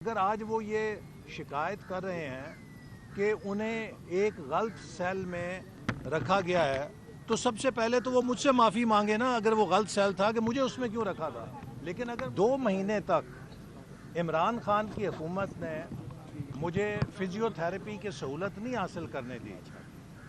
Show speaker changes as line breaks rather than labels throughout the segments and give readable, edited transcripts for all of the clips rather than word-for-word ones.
अगर आज वो ये शिकायत कर रहे हैं कि उन्हें एक गलत सेल में रखा गया है तो सबसे पहले तो वो मुझसे माफ़ी मांगे ना, अगर वो गलत सेल था कि मुझे उसमें क्यों रखा था। लेकिन अगर 2 महीने तक इमरान खान की हुकूमत ने मुझे फिजियोथेरेपी की सहूलत नहीं हासिल करने दी,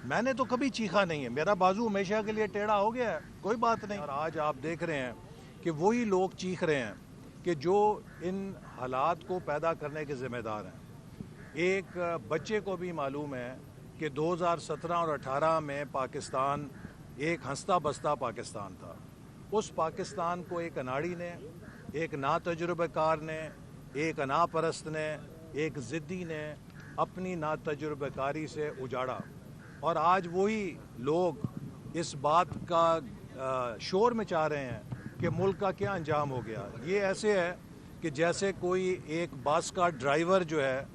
मैंने तो कभी चीखा नहीं है, मेरा बाजू हमेशा के लिए टेढ़ा हो गया है, कोई बात नहीं। और आज आप देख रहे हैं कि वही लोग चीख रहे हैं कि जो इन हालात को पैदा करने के ज़िम्मेदार हैं। एक बच्चे को भी मालूम है कि 2017 और 18 में पाकिस्तान एक हंसता बसता पाकिस्तान था। उस पाकिस्तान को एक अनाड़ी ने, एक नातजुर्बेकार ने, एक अनापरस्त ने, एक ज़िद्दी ने अपनी नातजुर्बेकारी से उजाड़ा। और आज वही लोग इस बात का शोर मचा रहे हैं कि मुल्क का क्या अंजाम हो गया। ये ऐसे है कि जैसे कोई एक बस का ड्राइवर जो है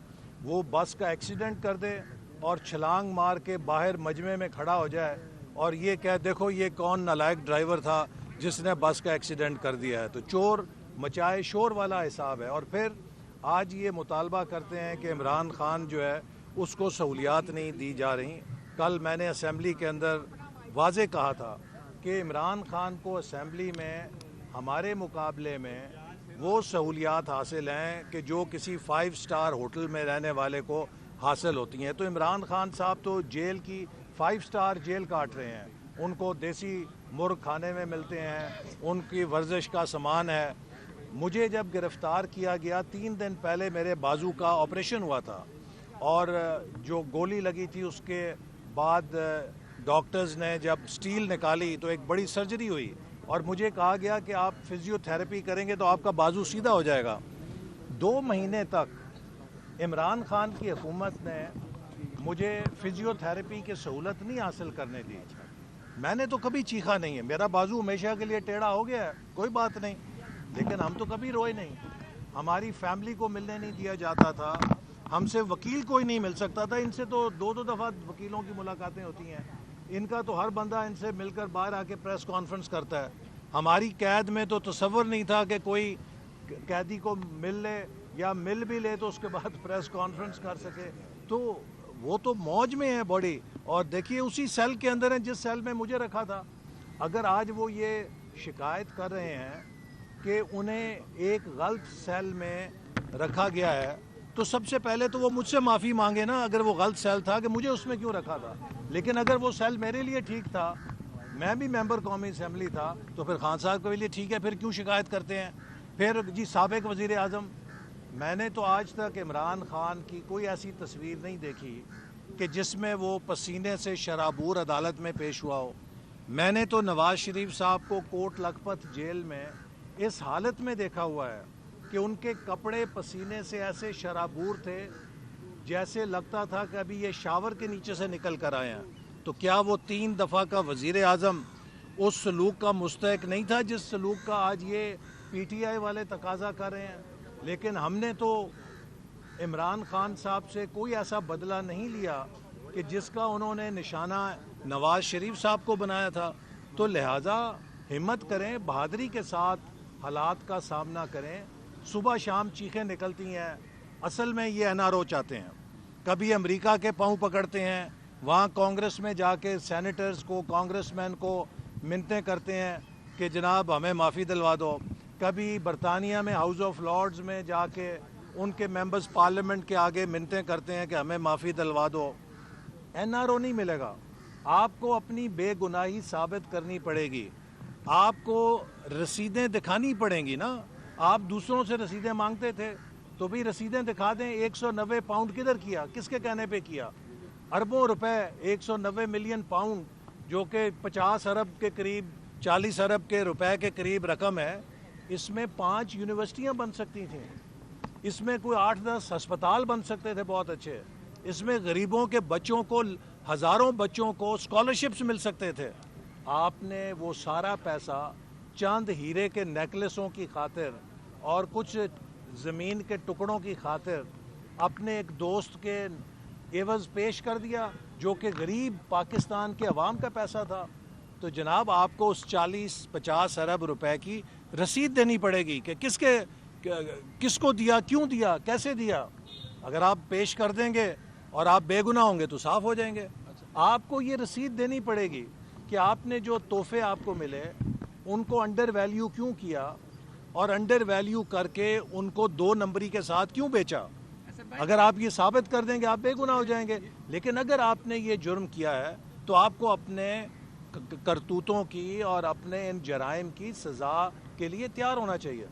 वो बस का एक्सीडेंट कर दे और छलांग मार के बाहर मजमे में खड़ा हो जाए और ये कहे देखो ये कौन नालायक ड्राइवर था जिसने बस का एक्सीडेंट कर दिया है। तो चोर मचाए शोर वाला हिसाब है। और फिर आज ये मुतालबा करते हैं कि इमरान खान जो है उसको सहूलियात नहीं दी जा रही। कल मैंने असेंबली के अंदर वाज़े कहा था कि इमरान खान को असेंबली में हमारे मुकाबले में वो सहूलियात हासिल हैं कि जो किसी 5 स्टार होटल में रहने वाले को हासिल होती हैं। तो इमरान खान साहब तो जेल की 5 स्टार जेल काट रहे हैं, उनको देसी मुर्ग खाने में मिलते हैं, उनकी वर्जिश का सामान है। मुझे जब गिरफ़्तार किया गया 3 दिन पहले मेरे बाजू का ऑपरेशन हुआ था और जो गोली लगी थी उसके बाद डॉक्टर्स ने जब स्टील निकाली तो एक बड़ी सर्जरी हुई और मुझे कहा गया कि आप फिजियोथेरेपी करेंगे तो आपका बाजू सीधा हो जाएगा। 2 महीने तक इमरान खान की हुकूमत ने मुझे फिजियोथेरेपी की सहूलत नहीं हासिल करने दी, मैंने तो कभी चीखा नहीं है, मेरा बाजू हमेशा के लिए टेढ़ा हो गया है, कोई बात नहीं। लेकिन हम तो कभी रोए नहीं, हमारी फैमिली को मिलने नहीं दिया जाता था, हमसे वकील कोई नहीं मिल सकता था। इनसे तो 2-2 दफ़ा वकीलों की मुलाकातें होती हैं, इनका तो हर बंदा इनसे मिलकर बाहर आके प्रेस कॉन्फ्रेंस करता है। हमारी कैद में तो तसव्वुर नहीं था कि कोई कैदी को मिल ले या मिल भी ले तो उसके बाद प्रेस कॉन्फ्रेंस कर सके। तो वो तो मौज में है बॉडी। और देखिए उसी सेल के अंदर है जिस सेल में मुझे रखा था। अगर आज वो ये शिकायत कर रहे हैं कि उन्हें एक गलत सेल में रखा गया है तो सबसे पहले तो वो मुझसे माफ़ी मांगे ना, अगर वो गलत सेल था कि मुझे उसमें क्यों रखा था। लेकिन अगर वो सेल मेरे लिए ठीक था, मैं भी मेंबर कौमी असेंबली था, तो फिर खान साहब के लिए ठीक है, फिर क्यों शिकायत करते हैं। फिर जी साबिक वज़ीर आज़म, मैंने तो आज तक इमरान खान की कोई ऐसी तस्वीर नहीं देखी कि जिसमें वो पसीने से शराबूर अदालत में पेश हुआ हो। मैंने तो नवाज़ शरीफ साहब को कोट लखपत जेल में इस हालत में देखा हुआ है कि उनके कपड़े पसीने से ऐसे शराबूर थे जैसे लगता था कि अभी ये शावर के नीचे से निकल कर आए हैं। तो क्या वो 3 दफ़ा का वज़ीर आज़म उस सलूक का मुस्तहिक नहीं था जिस सलूक का आज ये PTI वाले तकाजा कर रहे हैं। लेकिन हमने तो इमरान खान साहब से कोई ऐसा बदला नहीं लिया कि जिसका उन्होंने निशाना नवाज़ शरीफ साहब को बनाया था। तो लिहाजा हिम्मत करें, बहादुरी के साथ हालात का सामना करें। सुबह शाम चीखें निकलती हैं, असल में ये NRO चाहते हैं। कभी अमेरिका के पाँव पकड़ते हैं, वहाँ कांग्रेस में जाके सेनेटर्स को, कांग्रेसमैन को मिन्नतें करते हैं कि जनाब हमें माफ़ी दिलवा दो। कभी बरतानिया में हाउस ऑफ लॉर्ड्स में जाके उनके मेंबर्स पार्लियामेंट के आगे मिन्नतें करते हैं कि हमें माफ़ी दिलवा दो। NRO नहीं मिलेगा, आपको अपनी बेगुनाही साबित करनी पड़ेगी, आपको रसीदें दिखानी पड़ेंगी ना। आप दूसरों से रसीदें मांगते थे तो भी रसीदें दिखा दें। 190 पाउंड किधर किया, किसके कहने पे किया। अरबों रुपए, 190 मिलियन पाउंड जो कि 50 अरब के करीब, 40 अरब के रुपए के करीब रकम है। इसमें 5 यूनिवर्सिटियां बन सकती थीं, इसमें कोई 8-10 अस्पताल बन सकते थे बहुत अच्छे, इसमें गरीबों के बच्चों को, हज़ारों बच्चों को स्कॉलरशिप्स मिल सकते थे। आपने वो सारा पैसा चंद हीरे के नेकलेसों की खातिर और कुछ ज़मीन के टुकड़ों की खातिर अपने एक दोस्त के एवज़ पेश कर दिया जो कि गरीब पाकिस्तान के अवाम का पैसा था। तो जनाब आपको उस 40-50 अरब रुपए की रसीद देनी पड़ेगी कि کس کو دیا, کیوں دیا, کیسے دیا. اگر آپ پیش کر دیں گے اور آپ بے گناہ ہوں گے تو صاف ہو جائیں گے. آپ کو یہ رسید دینی پڑے گی کہ آپ نے جو تحفے آپ کو ملے ان کو انڈر ویلیو کیوں کیا, اور انڈر ویلیو کر کے ان کو 2 نمبری کے ساتھ کیوں بیچا. اگر آپ یہ ثابت کر دیں گے آپ بے گناہ ہو جائیں گے. لیکن اگر آپ نے یہ جرم کیا ہے تو آپ کو اپنے کرتوتوں کی اور اپنے ان جرائم کی سزا کے لیے تیار ہونا چاہیے.